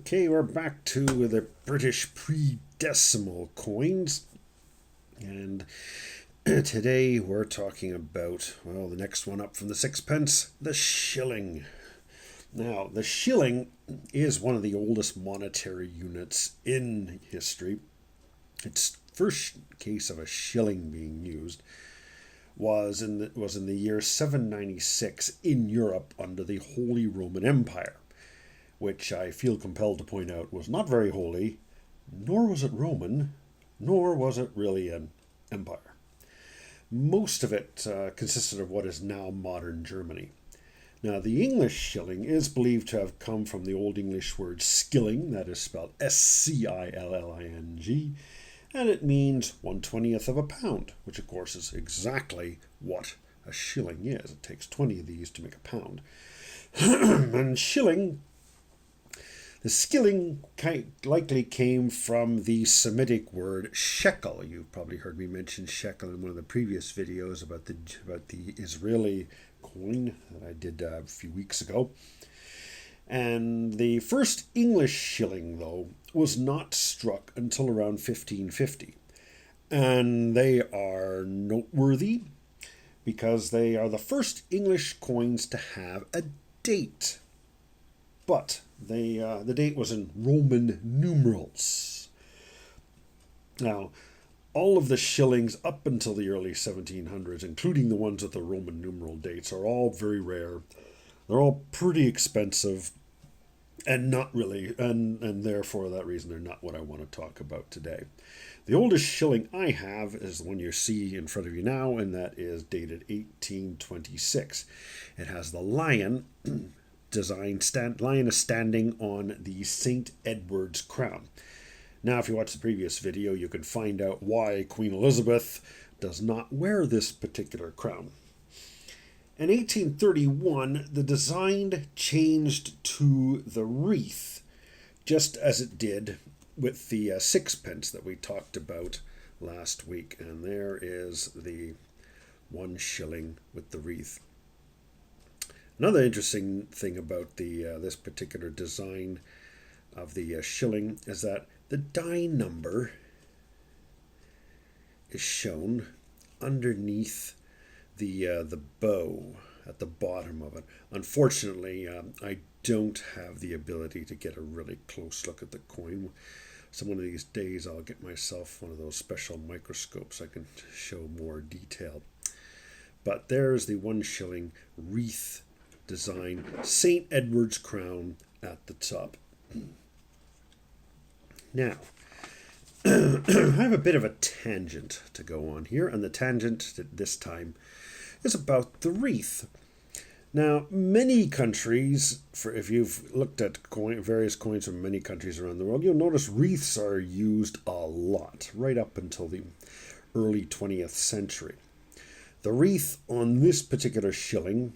Okay, we're back to the British pre-decimal coins, and today we're talking about, well, the next one up from the sixpence, the shilling. Now, the shilling is one of the oldest monetary units in history. Its first case of a shilling being used was in the year 796 in Europe under the Holy Roman Empire, which I feel compelled to point out was not very holy, nor was it Roman, nor was it really an empire. Most of it consisted of what is now modern Germany. Now, the English shilling is believed to have come from the Old English word skilling, that is spelled S-C-I-L-L-I-N-G, and it means 1/20th of a pound, which of course is exactly what a shilling is. It takes 20 of these to make a pound. And shilling, the skilling likely came from the Semitic word shekel. You've probably heard me mention shekel in one of the previous videos about the Israeli coin that I did a few weeks ago. And the first English shilling, though, was not struck until around 1550. And they are noteworthy because they are the first English coins to have a date. But the date was in Roman numerals. Now, all of the shillings up until the early 1700s, including the ones with the Roman numeral dates, are all very rare. They're all pretty expensive and not really, and therefore that reason they're not what I want to talk about today. The oldest shilling I have is the one you see in front of you now, and that is dated 1826. It has the lion lion is standing on the St. Edward's crown. Now, if you watch the previous video, you can find out why Queen Elizabeth does not wear this particular crown. In 1831, the design changed to the wreath, just as it did with the sixpence that we talked about last week. And there is the 1 shilling with the wreath. Another interesting thing about this particular design of the shilling is that the die number is shown underneath the bow at the bottom of it. Unfortunately, I don't have the ability to get a really close look at the coin. So one of these days I'll get myself one of those special microscopes I can show more detail. But there's the 1 shilling wreath design, St. Edward's crown at the top. Now, I have a bit of a tangent to go on here, and the tangent this time is about the wreath. Now, many countries, if you've looked at various coins from many countries around the world, you'll notice wreaths are used a lot, right up until the early 20th century. The wreath on this particular shilling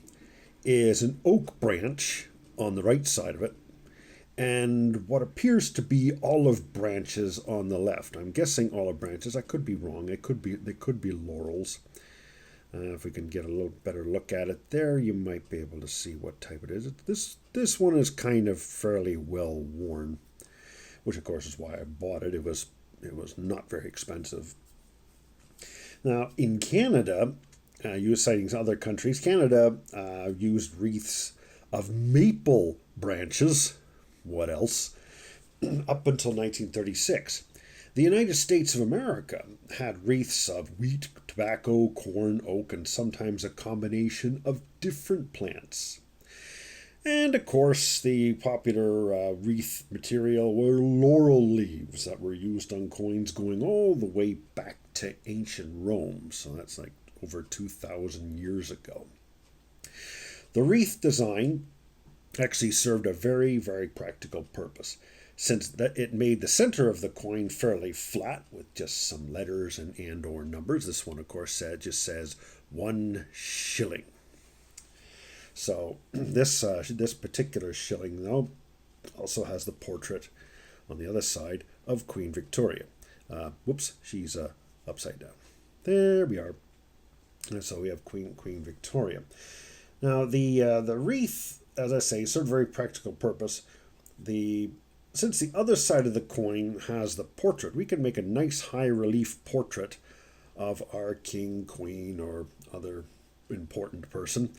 is an oak branch on the right side of it, and what appears to be olive branches on the left. I'm guessing olive branches. I could be wrong. They could be laurels. If we can get a little better look at it there, you might be able to see what type it is. This one is kind of fairly well worn, which of course is why I bought it. It was not very expensive. Now in Canada, citing other countries, Canada used wreaths of maple branches. What else? Up until 1936. The United States of America had wreaths of wheat, tobacco, corn, oak, and sometimes a combination of different plants. And of course, the popular wreath material were laurel leaves that were used on coins going all the way back to ancient Rome. So that's like over 2,000 years ago. The wreath design actually served a very, very practical purpose, since it made the center of the coin fairly flat with just some letters and or numbers. This one, of course, just says 1 shilling. So this particular shilling, though, also has the portrait on the other side of Queen Victoria. Whoops, she's upside down. There we are. And so we have Queen Victoria. Now the wreath, as I say, served a very practical purpose. The since the other side of the coin has the portrait, we can make a nice high relief portrait of our king, queen, or other important person.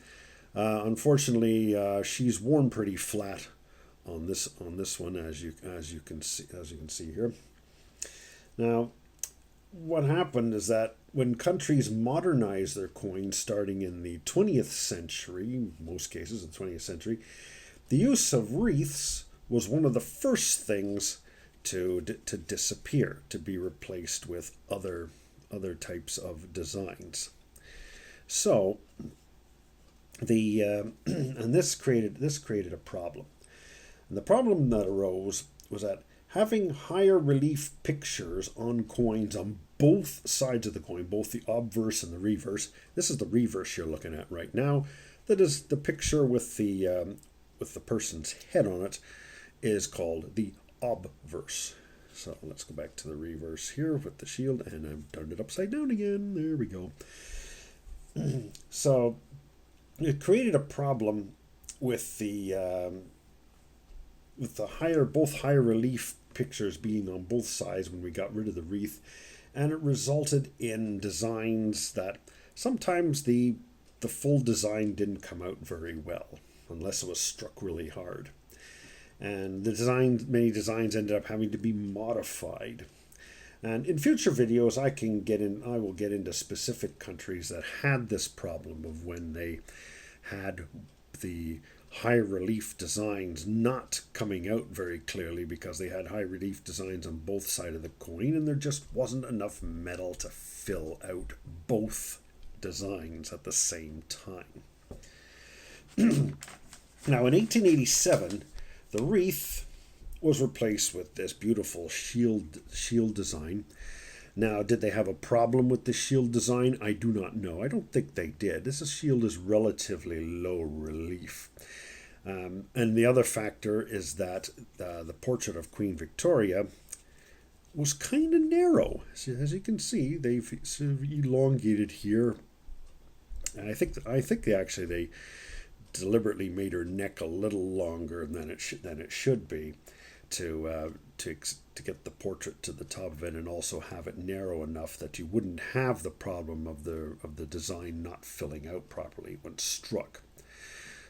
Unfortunately, she's worn pretty flat on this one, as you can see here. Now, what happened is that when countries modernized their coins starting in the 20th century, in most cases in the 20th century, the use of wreaths was one of the first things to disappear, to be replaced with other types of designs. So and this created a problem. And the problem that arose was that having higher relief pictures on coins on both sides of the coin, both the obverse and the reverse. This is the reverse you're looking at right now. That is the picture with the person's head on it, is called the obverse. So let's go back to the reverse here with the shield, and I've turned it upside down again. There we go. So it created a problem with both higher relief pictures being on both sides when we got rid of the wreath, and it resulted in designs that sometimes the full design didn't come out very well unless it was struck really hard. And many designs ended up having to be modified. And in future videos, I will get into specific countries that had this problem of when they had the high relief designs not coming out very clearly because they had high relief designs on both sides of the coin, and there just wasn't enough metal to fill out both designs at the same time. Now, in 1887, the wreath was replaced with this beautiful shield design. Now, did they have a problem with the shield design? I do not know. I don't think they did. This shield is relatively low relief. And the other factor is that the portrait of Queen Victoria was kind of narrow. So as you can see, they've sort of elongated here. And I think they deliberately made her neck a little longer than it should be to get the portrait to the top of it, and also have it narrow enough that you wouldn't have the problem of the design not filling out properly when struck.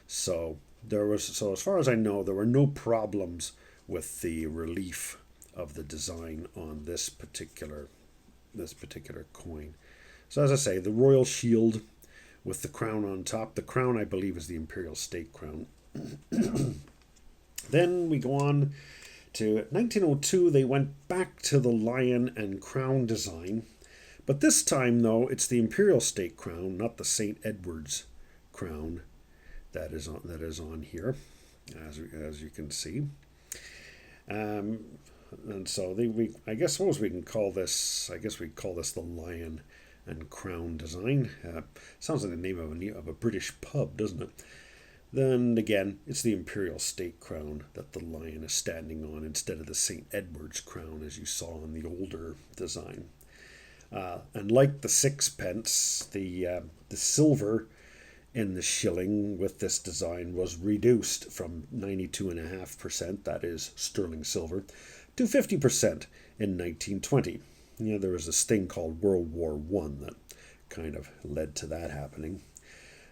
So as far as I know, there were no problems with the relief of the design on this particular coin. So as I say, the royal shield with the crown on top. The crown, I believe, is the imperial state crown. Then we go on to 1902. They went back to the lion and crown design, but this time, though, it's the imperial state crown, not the St. Edward's crown that is on here, as you can see. And so I guess we can call this the lion and crown design. Sounds like the name of a British pub, doesn't it? Then again, it's the imperial state crown that the lion is standing on instead of the St. Edward's crown as you saw in the older design. And like the sixpence, the silver in the shilling with this design was reduced from 92.5%, that is sterling silver, to 50% in 1920. There was this thing called World War I that kind of led to that happening.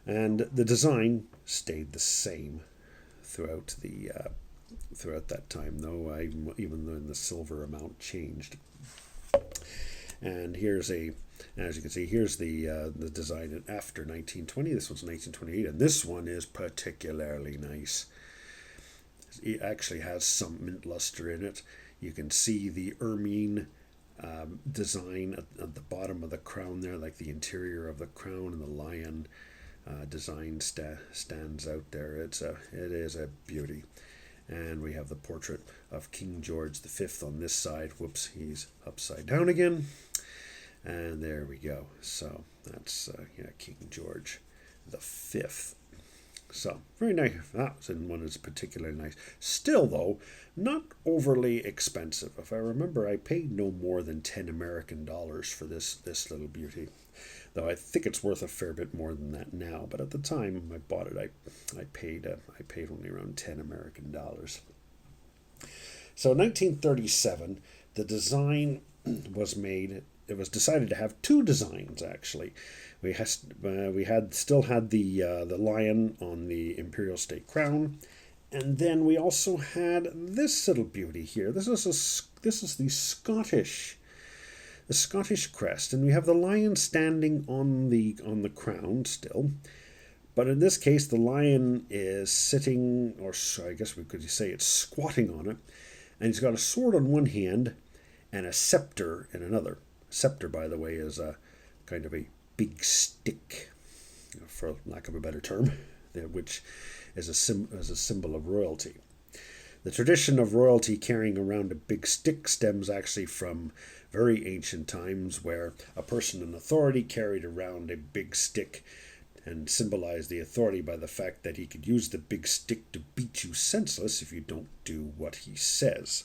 And the design stayed the same throughout that time, though, even though the silver amount changed. And as you can see, here's the design after 1920. This one's 1928, and this one is particularly nice. It actually has some mint luster in it. You can see the ermine design at the bottom of the crown there, like the interior of the crown, and the lion design stands out there. It is a beauty. And we have the portrait of King George V on this side. Whoops, he's upside down again. And there we go. So that's King George V. So very nice. That one is particularly nice. Still, though, not overly expensive. If I remember, I paid no more than $10 American for this little beauty. Though I think it's worth a fair bit more than that now. But at the time I bought it, I paid only around $10 American. So 1937, the design was made. It was decided to have two designs actually. Still had the lion on the imperial state crown, and then we also had this little beauty here. This is the Scottish crest, and we have the lion standing on the crown still. But in this case, the lion is sitting, or I guess we could say it's squatting on it, and he's got a sword on one hand and a scepter in another. Scepter, by the way, is a kind of a big stick, for lack of a better term, which is a symbol of royalty. The tradition of royalty carrying around a big stick stems actually from very ancient times, where a person in authority carried around a big stick and symbolized the authority by the fact that he could use the big stick to beat you senseless if you don't do what he says.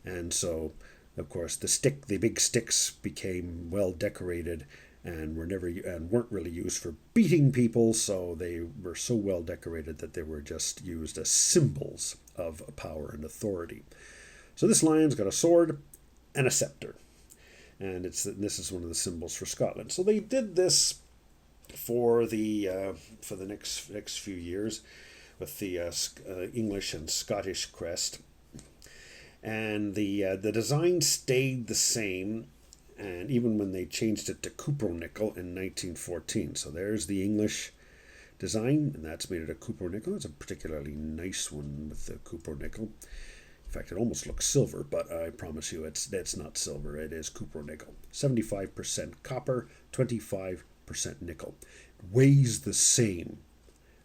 And so, of course, the big sticks became well decorated and weren't really used for beating people, so they were so well decorated that they were just used as symbols of power and authority. So this lion's got a sword and a scepter, and this is one of the symbols for Scotland. So they did this for the next few years with the English and Scottish crest, and the design stayed the same. And even when they changed it to cupronickel in 1914. So there's the English design, and that's made out of cupronickel. It's a particularly nice one with the cupronickel. In fact, it almost looks silver, but I promise you it's not silver. It is cupronickel. 75% copper, 25% nickel. It weighs the same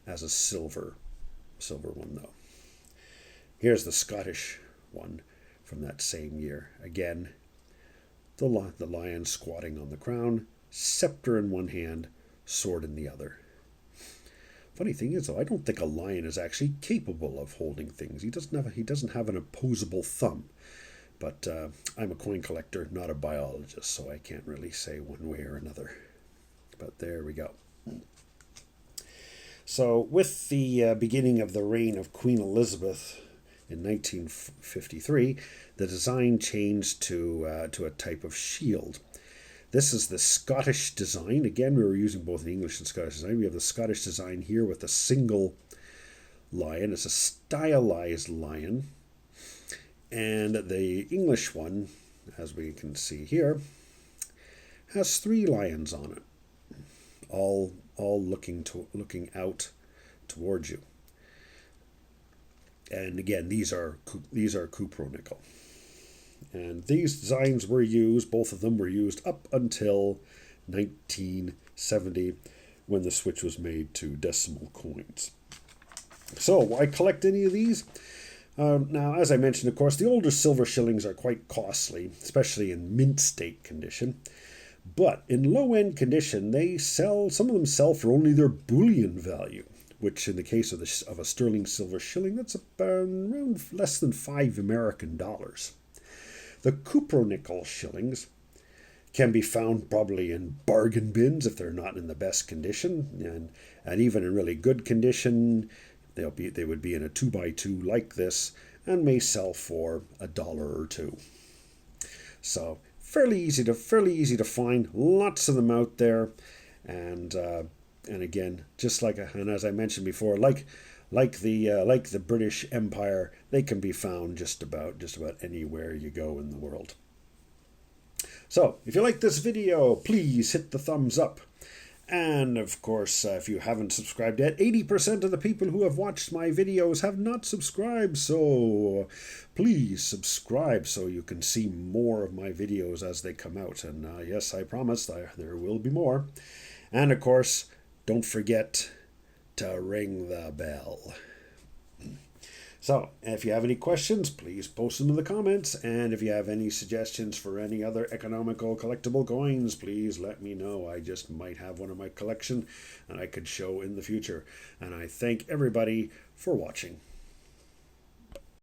as a silver one, though. Here's the Scottish one from that same year. Again, the lion squatting on the crown, scepter in one hand, sword in the other. Funny thing is, though, I don't think a lion is actually capable of holding things. He doesn't have an opposable thumb. But I'm a coin collector, not a biologist, so I can't really say one way or another. But there we go. So with the beginning of the reign of Queen Elizabeth in 1953, the design changed to a type of shield. This is the Scottish design. Again, we were using both the English and Scottish design. We have the Scottish design here with a single lion. It's a stylized lion. And the English one, as we can see here, has three lions on it, all looking out towards you. And again, these are cupronickel. And these designs were used, both of them were used up until 1970, when the switch was made to decimal coins. So, why collect any of these? Now, as I mentioned, of course, the older silver shillings are quite costly, especially in mint state condition. But in low-end condition, some of them sell for only their bullion value, which in the case of a sterling silver shilling, that's around less than $5 American. The cupronickel shillings can be found probably in bargain bins if they're not in the best condition, and even in really good condition, they would be in a 2x2 like this and may sell for $1 or $2. So fairly easy to find, lots of them out there, and again, and as I mentioned before, like the British Empire, they can be found just about anywhere you go in the world. So, if you like this video, please hit the thumbs up. And of course, if you haven't subscribed yet, 80% of the people who have watched my videos have not subscribed, so please subscribe so you can see more of my videos as they come out. And yes, I promise there will be more. And of course, don't forget to ring the bell. So, if you have any questions, please post them in the comments. And if you have any suggestions for any other economical collectible coins, please let me know. I just might have one in my collection and I could show in the future. And I thank everybody for watching.